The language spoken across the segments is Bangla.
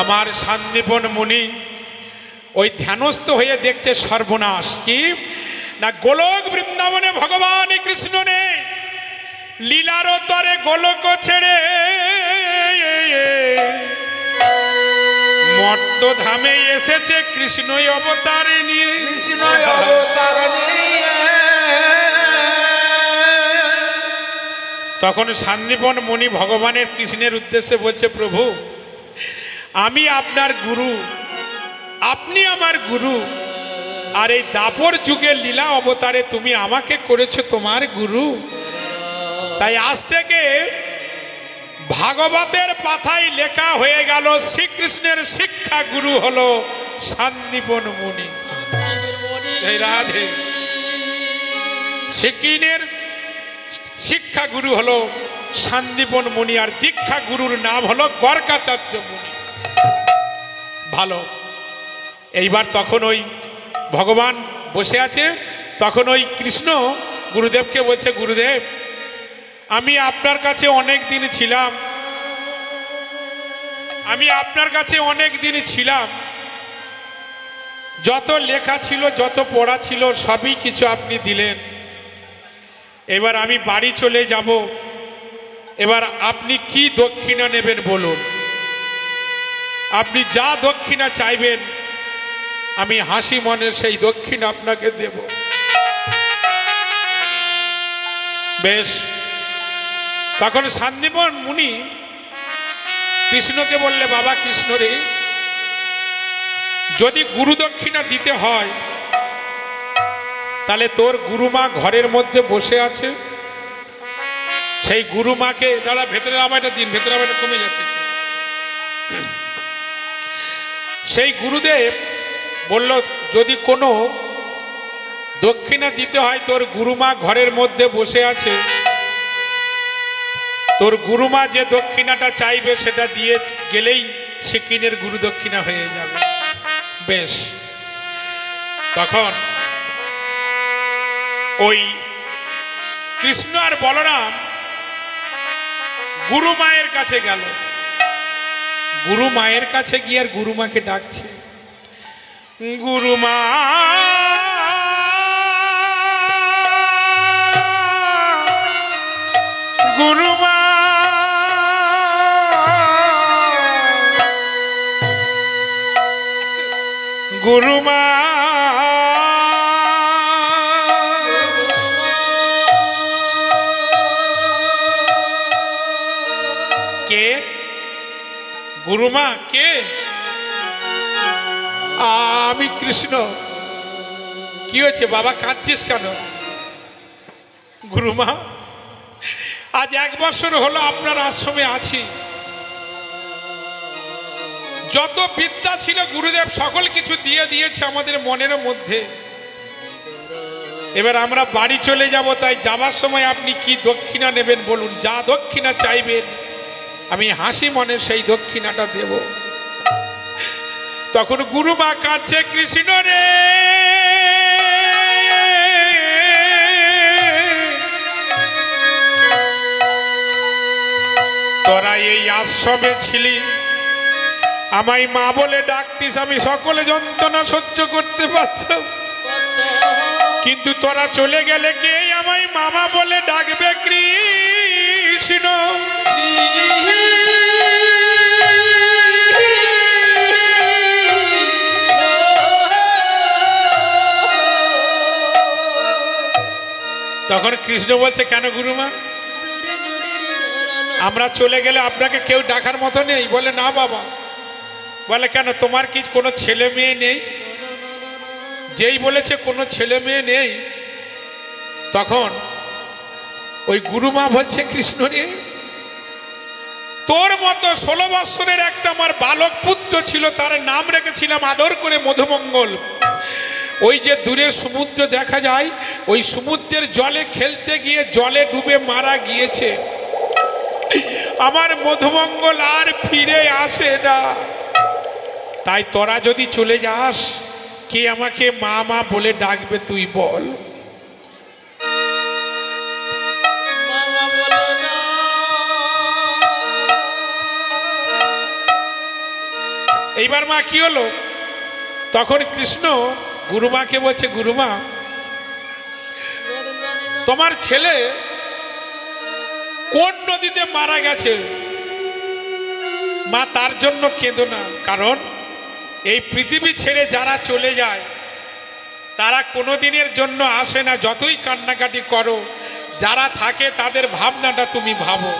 আমার শান্তিপন মুনি ওই ধ্যানস্থ হয়ে দেখছে সর্বনাশ কি না, গোলক বৃন্দাবনে ভগবান কৃষ্ণ নেই, লীলার তরে গোলক ছেড়ে মর্ত ধামে এসেছে কৃষ্ণই অবতার নিয়ে। তখন শান্তিপন মুনি ভগবানের কৃষ্ণের উদ্দেশ্যে বলছে, প্রভু আমি আপনার গুরু, আপনি আমার গুরু, আর এই দাপর যুগের লীলা অবতারে তুমি আমাকে করেছো তোমার গুরু। তাই আজ থেকে ভাগবতের পাতায় লেখা হয়ে গেল শ্রীকৃষ্ণের শিক্ষা গুরু হলো শান্তিপন মুনি। এই রাধে, শ্রীকৃষ্ণের শিক্ষা গুরু হলো শান্তিপন মুনি, আর দীক্ষা গুরুর নাম হলো গর্গাচার্য মুনি। ভালো, এইবার তখন ওই ভগবান বসে আছে, তখন ওই কৃষ্ণ গুরুদেবকে বলছে, গুরুদেব আমি আপনার কাছে অনেক দিন ছিলাম, আমি আপনার কাছে অনেক দিন ছিলাম, যত লেখা ছিল যত পড়া ছিল সবই কিছু আপনি দিলেন, এবার আমি বাড়ি চলে যাব, এবার আপনি কি দক্ষিণা নেবেন বলুন, আপনি যা দক্ষিণা চাইবেন আমি হাসি মনের সেই দক্ষিণা আপনাকে দেব। বেশ, তখন শান্তিপন মুনি কৃষ্ণকে বললে, বাবা কৃষ্ণ রে, যদি গুরু দক্ষিণা দিতে হয় তাহলে তোর গুরুমা ঘরের মধ্যে বসে আছে, সেই গুরুমাকে, দাদা ভেতরে আমায়টা দিন, ভেতরে আমায়টা কমে যাচ্ছে। সেই গুরুদেব বলল, যদি কোনো দক্ষিণা দিতে হয় তোর গুরুমা ঘরের মধ্যে বসে আছে, তোর গুরুমা যে দক্ষিণাটা চাইবে সেটা দিয়ে গেলেই সিকিনের গুরু দক্ষিণা হয়ে যাবে। বেশ, তখন ওই কৃষ্ণ আর বলরাম গুরু মায়ের কাছে গেল, গুরু মায়ের কাছে গিয়ে আর গুরুমাকে ডাকছে, গুরুমা গুরুমা গুরুমা কে? গুরুমা কে? আমি কৃষ্ণ। কি হয়েছে বাবা, কাঁদছিস কেন? গুরুমা, আজ 1 বছর হলো আপনার আশ্রমে আছি, যত বিদ্যা ছিল গুরুদেব সকল কিছু দিয়ে দিয়েছে আমাদের মনের মধ্যে, এবার আমরা বাড়ি চলে যাব, তাই যাবার সময় আপনি কি দক্ষিণা নেবেন বলুন, যা দক্ষিণা চাইবেন আমি হাসি মনে সেই দক্ষিণাটা দেব। তখন গুরুমা কাঁদছে, কৃষ্ণ রে তোরা এই আশ্রমে ছিলি, আমায় মা বলে ডাকতিস, আমি সকলে যন্ত্রণা সহ্য করতে পারতাম, কিন্তু তোরা চলে গেলে কে আমায় মামা বলে ডাকবে? কৃষ্ণ তখন কৃষ্ণ বলছে, কেন গুরুমা, আমরা চলে গেলে আপনাকে কেউ ডাকার মতো নেই? বলে, না বাবা। বলে, কেন, তোমার কি কোনো ছেলে মেয়ে নেই? যেই বলেছে কোনো ছেলে মেয়ে নেই, তখন ওই গুরুমা বলছে, কৃষ্ণ রে তোর মতো 16 বৎসরের একটা আমার বালক পুত্র ছিল, তার নাম রেখেছিলাম আদর করে মধুমঙ্গল। ওই যে দূরে সমুদ্র দেখা যায়, ওই সমুদ্রের জলে খেলতে গিয়ে জলে ডুবে মারা গিয়েছে। আমার মধুমঙ্গল আর ফিরে আসে না, তাই তোরা যদি চলে যাস কে আমাকে মা মা বলে ডাকবে তুই বল? এইবার মা কি হলো, তখন কৃষ্ণ গুরুমাকে বলছে, গুরুমা তোমার ছেলে কোন নদীতে মারা গেছে, মা তার জন্য কেঁদো না, কারণ এই পৃথিবী ছেড়ে যারা চলে যায় তারা কোনোদিনের জন্য আসে না, যতই কান্নাকাটি করো, যারা থাকে তাদের ভাবনাটা তুমি ভাবো।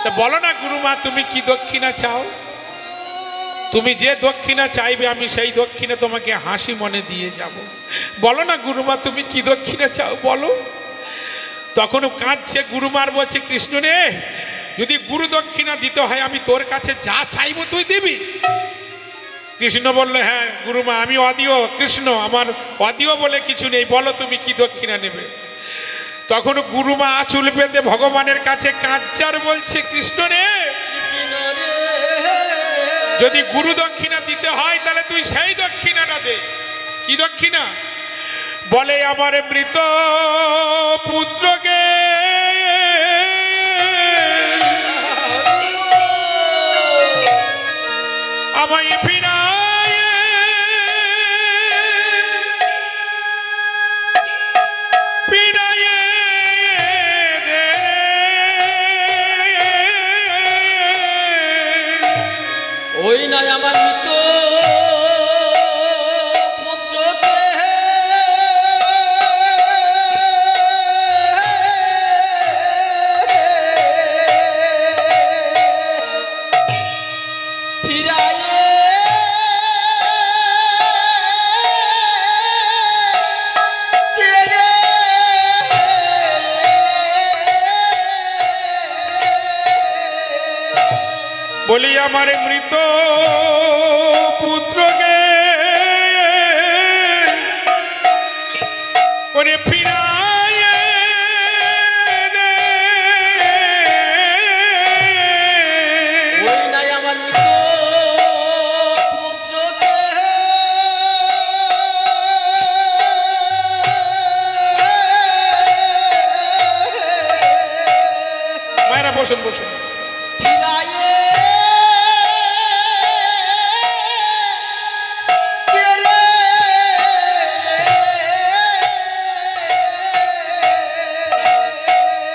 তা বলো না গুরুমা তুমি কি দক্ষিণা চাও, তুমি যে দক্ষিণা চাইবে আমি সেই দক্ষিণা তোমাকে হাসি মনে দিয়ে যাব। বলো না গুরুমা তুমি কি দক্ষিণা চাও বলো। তখন কাঁদছে গুরুমার, বলছে কৃষ্ণ রে, যদি গুরু দক্ষিণা দিতে হয় আমি তোর কাছে যা চাইবো তুই দিবি। কৃষ্ণ বললো, হ্যাঁ গুরুমা আমি অদিও কৃষ্ণ, আমার অদিও বলে কিছু নেই, বলো তুমি কি দক্ষিণা নেবে। তখন গুরুমা আঁচল পেতে ভগবানের কাছে কাঁদছে আর বলছে, কৃষ্ণ রে, যদি গুরু দক্ষিণা দিতে হয় তাহলে তুই সেই দক্ষিণাটা দে। কি দক্ষিণা? বলে আমার মৃত পুত্রকে আমায় ফিরায় ফিরায় দে। ওই নাই আমার মৃত পুত্রকে ফিরায়ে বলি আমার মৃত পুত্রকে ওরে ফিরায়ে দে। ওই নাই আমার মৃত পুত্রকে মায়েরা বসুন বসুন। ফিরায়ে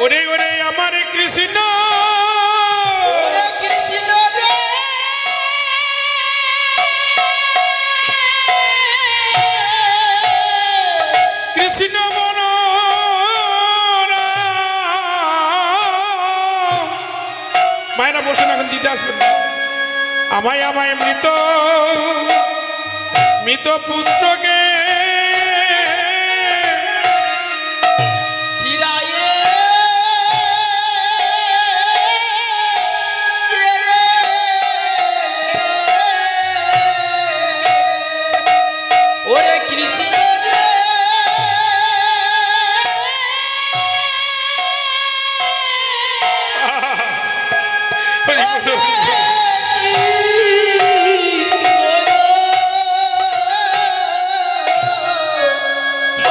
ওরে ওরে আমার কৃষ্ণ, ওরে কৃষ্ণ রে, কৃষ্ণ বল মায়েরা বসুন, এখন দিতে আসবেন না। আমায় আমায় মৃত মৃত পুত্রকে ফিরায়ে ওরে কৃষ্ণ রে,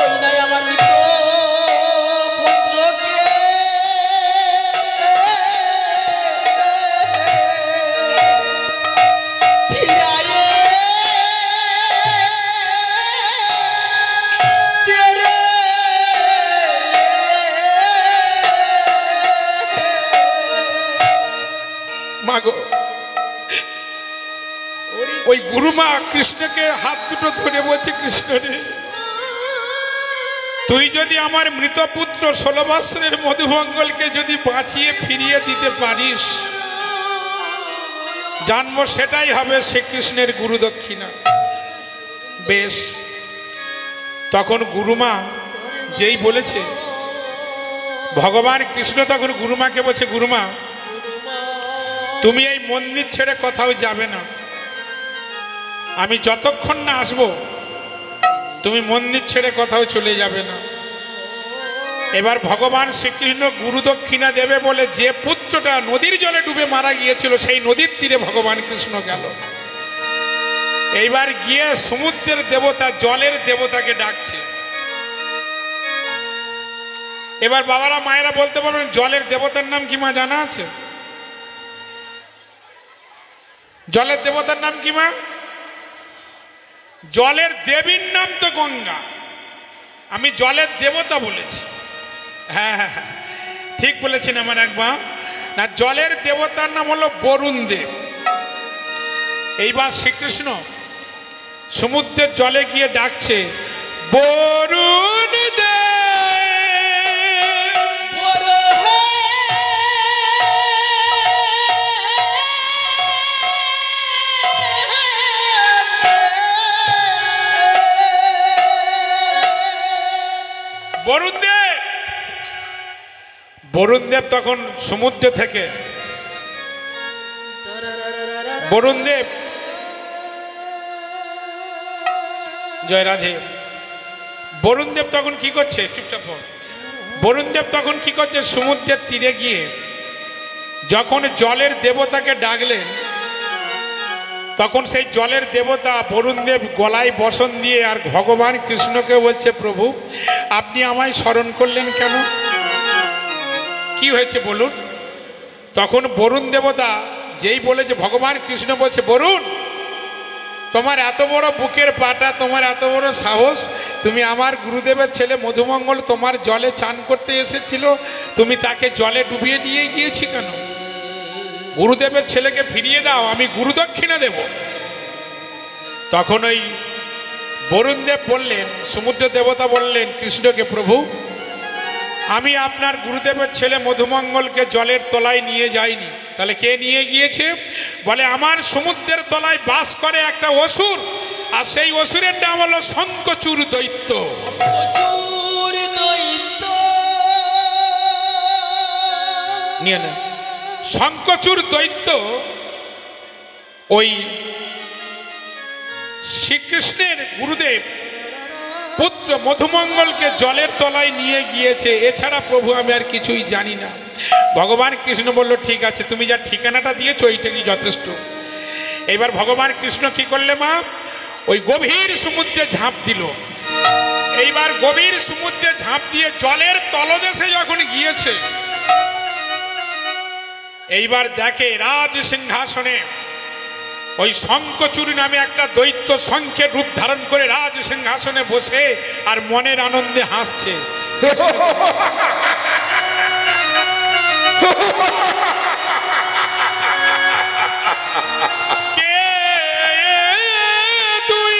ওই নাই আমার মৃত পুত্রকে ফিরায়ে রে। মাগো, ওই গুরুমা কৃষ্ণকে হাত দুটো ধরে বলছে, কৃষ্ণ রে, তুই যদি আমার মৃত পুত্র 16 বৎসরের মধুমঙ্গলকে যদি বাঁচিয়ে ফিরিয়ে দিতে পারিস, জানবো সেটাই হবে শ্রীকৃষ্ণের গুরু দক্ষিণা। বেশ, তখন গুরুমা যেই বলেছে, ভগবান কৃষ্ণ তখন গুরুমাকে বলছে, গুরুমা তুমি এই মন্দির ছেড়ে কোথাও যাবে না, আমি যতক্ষণ না আসবো তুমি মন্দির ছেড়ে কোথাও চলে যাবে না। এবার ভগবান শ্রীকৃষ্ণ গুরু দক্ষিণা দেবে বলে যে পুত্রটা নদীর জলে ডুবে মারা গিয়েছিল সেই নদীর তীরে ভগবান কৃষ্ণ গেল। এইবার গিয়ে সমুদ্রের দেবতা, জলের দেবতাকে ডাকছে। এবার বাবারা মায়েরা বলতে পারবেন জলের দেবতার নাম কি মা জানা আছে? জলের দেবতার নাম কি মা? জলের দেবীর নাম তো গঙ্গা, আমি জলের দেবতা বলেছি। হ্যাঁ হ্যাঁ হ্যাঁ, ঠিক বলেছেন আমার এক মা। না, জলের দেবতার নাম হলো বরুণ দেব। এইবার শ্রীকৃষ্ণ সমুদ্রের জলে গিয়ে ডাকছে, বরুণ দেব। বরুণ দেব, বরুণ দেব তখন সমুদ্র থেকে, বরুণ দেব, জয় রাধে, বরুণ দেব তখন কি করছে? চুপচাপ। বরুণ দেব তখন কি করছে? সমুদ্রের তীরে গিয়ে যখন জলের দেবতাকে ডাকলেন, তখন সেই জলের দেবতা বরুণ দেব গলায় বসন দিয়ে আর ভগবান কৃষ্ণকে বলছে, প্রভু আপনি আমায় স্মরণ করলেন কেন? কি হয়েছে বলুন? তখন বরুণ দেবতা যেই বলে যে ভগবান কৃষ্ণ বলছে, বরুণ তোমার এত বড় বুকের পাটা, তোমার এত বড় সাহস, তুমি আমার গুরুদেবের ছেলে মধুমঙ্গল তোমার জলে চান করতে এসেছিল, তুমি তাকে জলে ডুবিয়ে নিয়ে গিয়েছি কেন? গুরুদেবের ছেলেকে ফিরিয়ে দাও, আমি গুরুদক্ষিণা দেব। তখন ওই বরুণ দেব বললেন, সমুদ্র দেবতা বললেন কৃষ্ণকে, প্রভু আমি আপনার গুরুদেবের ছেলে মধুমঙ্গলকে জলের তলায় নিয়ে যাইনি। তাহলে কে নিয়ে গিয়েছে? বলে আমার সমুদ্রের তলায় বাস করে একটা অসুর, আর সেই অসুরের নাম হলো শঙ্খচূড় দৈত্য। নিয়ে না, শঙ্খচূড় দৈত্য ওই শ্রীকৃষ্ণের গুরুদেব পুত্র মধুমঙ্গলকে জলের তলায় নিয়ে গিয়েছে, এছাড়া প্রভু আমি আর কিছুই জানি না। ভগবান কৃষ্ণ বলল, ঠিক আছে, তুমি যা ঠিকানাটা দিয়েছো ওইটাই যথেষ্ট। এবার ভগবান কৃষ্ণ কি করলে মা? ওই গভীর সমুদ্রে ঝাঁপ দিল। এইবার গভীর সমুদ্রে ঝাঁপ দিয়ে জলের তলদেশে যখন গিয়েছে, এইবার দেখে রাজ সিংহাসনে ওই শঙ্খচূড় নামে একটা দৈত্য শঙ্খের রূপ ধারণ করে রাজ সিংহাসনে বসে আর মনের আনন্দে হাসছে। কে তুই?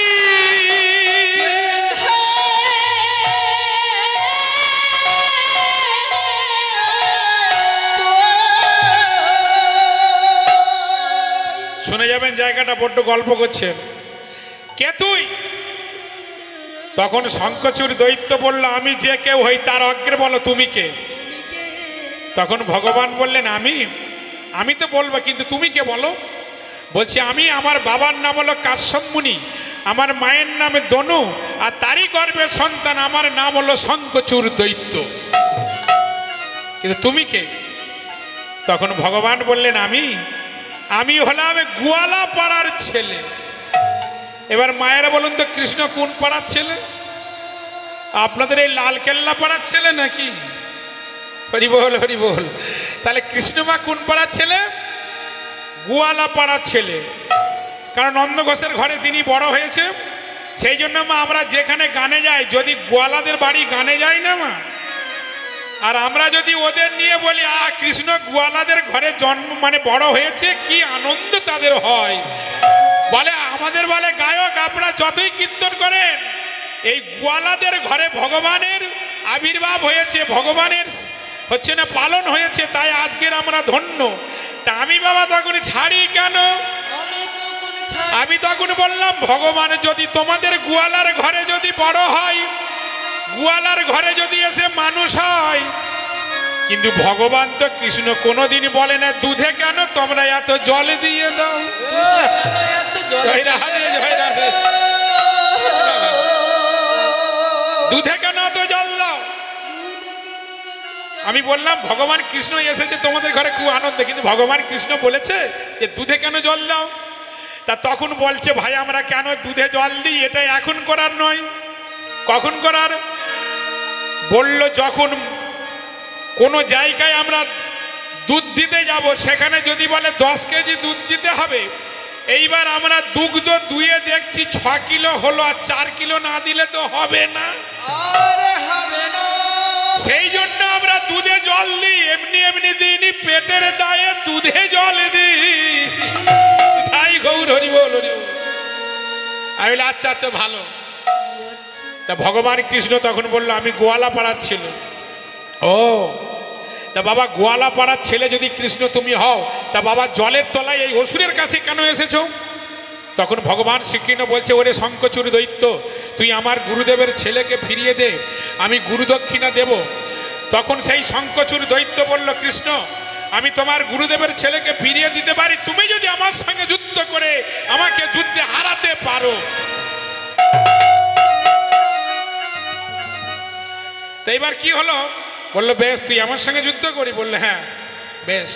শুনে যাবেন, জায়গাটা বড্ড গল্প করছে। কে তুই? তখন শঙ্খচূড় দৈত্য বলল, আমি যে কেউ হই তার অগ্রে বলো তুমি কে? তখন ভগবান বললেন, আমি তো বলবো, কিন্তু তুমি কে বলো? বলছি, আমি, আমার বাবার নাম হলো কাশ্যপ মুনি, আমার মায়ের নামে দনু, আর তারই গর্ভের সন্তান, আমার নাম হলো শঙ্খচূড় দৈত্য। কিন্তু তুমি কে? তখন ভগবান বললেন, আমি হলাম গোয়ালা পাড়ার ছেলে। এবার মায়েরা বলুন তো, কৃষ্ণ কোন পাড়ার ছেলে? আপনাদের এই লালকেল্লা পাড়ার ছেলে নাকি? হরি বল, হরি বল। তাহলে কৃষ্ণ মা কোন পাড়ার ছেলে? গোয়ালা পাড়ার ছেলে। কারণ নন্দ ঘোষের ঘরে তিনি বড় হয়েছে, সেই জন্য মা আমরা যেখানে গানে যাই, যদি গোয়ালাদের বাড়ি গানে যাই না মা, আর আমরা যদি ওদের নিয়ে বলি কৃষ্ণ গোয়ালাদের ঘরে জন্ম মানে বড় হয়েছে, কি আনন্দ তাদের হয়। বলে আমাদের বলে গায়ক, আপনারা যতই কীর্তন করেন, এই গোয়ালাদের ঘরে ভগবানের আবির্ভাব হয়েছে, ভগবানের হচ্ছে না পালন হয়েছে, তাই আজকের আমরা ধন্য। তা আমি বাবা তখন ছাড়ি কেন? আমি তখন বললাম, ভগবান যদি তোমাদের গোয়ালার ঘরে যদি বড় হয়, গোয়ালার ঘরে যদি এসে মানুষ হয়, কিন্তু ভগবান তো কৃষ্ণ কোনোদিন বলে না দুধে কেন তোমরা এত জল দিয়ে দাও। দুধে কেন এত জল দাও? আমি বললাম ভগবান কৃষ্ণ এসেছে তোমাদের ঘরে খুব আনন্দ, কিন্তু ভগবান কৃষ্ণ বলেছে যে দুধে কেন জল দাও? তা তখন বলছে, ভাই আমরা কেন দুধে জল দিই, এটা এখন করার নয়, কখন করার? বলল, যখন কোনো জায়গায় আমরা দুধ দিতে যাব, সেখানে যদি বলে 10 কেজি দুধ দিতে হবে, এইবার আমরা দুগ্ধ দুয়ে দেখছি 6 কিলো হলো, আর 4 কিলো না দিলে তো হবে না। আরে হবে না। সেই জন্য আমরা দুধে জল দিই, এমনি এমনি দিইনি, পেটের দায়ে দুধে জল দিই। তাই গৌর হরি বল, হরি বল। আমি বলি আচ্ছা আচ্ছা ভালো। তা ভগবান কৃষ্ণ তখন বললো আমি গোয়ালা পাড়ার ছেলে। ও তা বাবা, গোয়ালা পাড়ার ছেলে যদি কৃষ্ণ তুমি হও, তা বাবা জলের তলায় এই অসুরের কাছে কেন এসেছো? তখন ভগবান শ্রীকৃষ্ণ বলছে, ওরে শঙ্খচূড় দৈত্য, তুই আমার গুরুদেবের ছেলেকে ফিরিয়ে দে, আমি গুরুদক্ষিণা দেব। তখন সেই শঙ্খচূড় দৈত্য বলল, কৃষ্ণ আমি তোমার গুরুদেবের ছেলেকে ফিরিয়ে দিতে পারি, তুমি যদি আমার সঙ্গে যুদ্ধ করে আমাকে যুদ্ধে হারাতে পারো। তো এবার কি হলো? বললো বেশ, তুই আমার সঙ্গে যুদ্ধ করি? বললো হ্যাঁ বেশ।